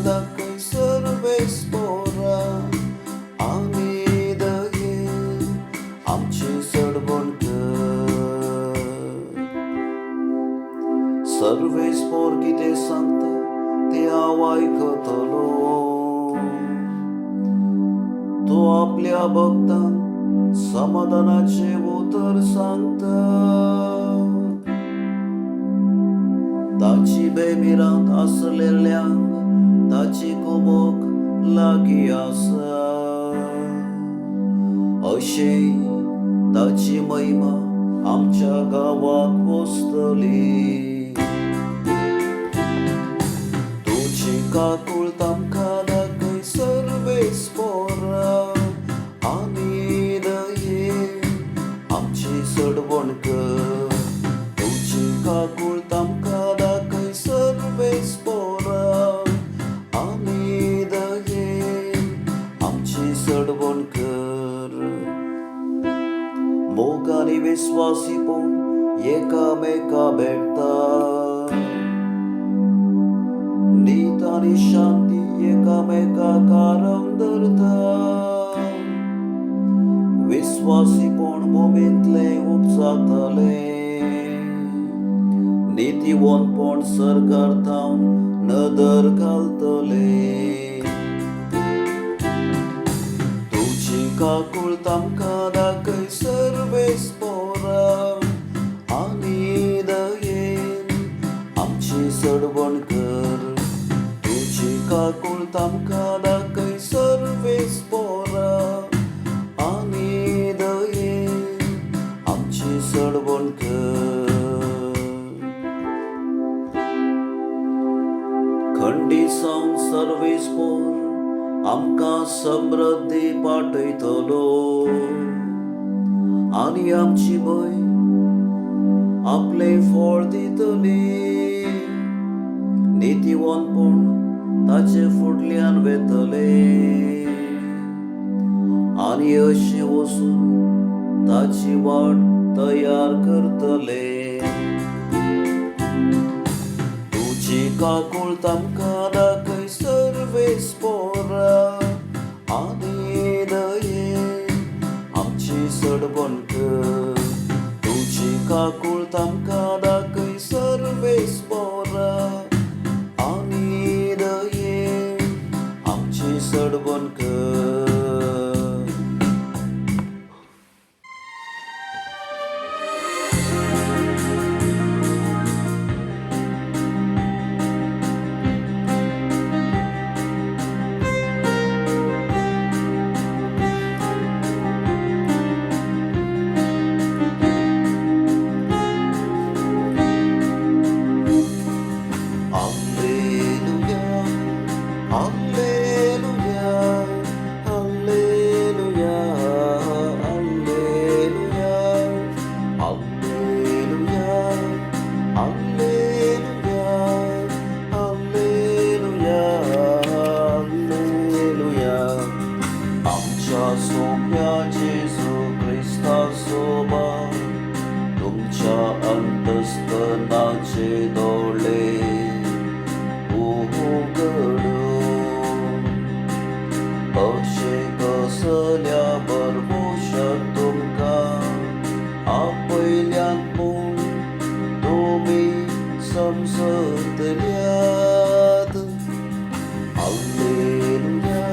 दाखय सर्वेस पोरा आम्ही दये आमची सडवण कर. सर्वेस पोर कितें सांगता ते हांव आयकतलो. तो आपल्या भक्तांक समाधानाचे उतर सांगता. ताची बेबिरांत आसलेल्यांक ताची कुमक लागीं आसा. अशें ताची महिमा आमच्या गांवांत वसतली. तुजी काकूळट आमकां दाखय सर्वेस पोरा आनी दये आमची सडवण कर. तुजी काकूळट आमकां दाखय सर्वेस पोरा आनी दये आमची सडवण कर. मोग आनी विस्वासीपण एकामेका भेटता. नीत आनी शांती एकामेकाक आराम धरता. विस्वासीपण भुमींतले उपजातले. नीतिवंतपण सरकारांत नदर घालतले. तुजी काकूळट आमकां दाखय सर्वेस पोरा आनी दयेन आमची सडवण कर. तुजी काकूळट आमकां दाखय सर्वेस पोरा आनी दयेन आमची सडवण कर. खंडीसावन सर्वेस पोर आमकां समृद्धी पाठयतलो. आनी आमची भय आपले फळ दितली. नीतिवंतपण ताचे फुडल्यान वेतले. आनी अशें वचून ताची वाट तयार करतले. तुजी काकूळट आमकां दाखय सर्वेस पोरा आनी दये आमची सडवण कर. तुजी काकूळट आमकां दाखय सर्वेस पोरा आनी दये आमची सडवण कर. सोप्या जेजू ख्रिस्ता सोबत तुमच्या अंतस्तनाचे दोळे उघडून अशे कसल्या भरवशाक तुमकां आपयल्यान पूण तुमी समजतल्यात. हाल्लेलुया.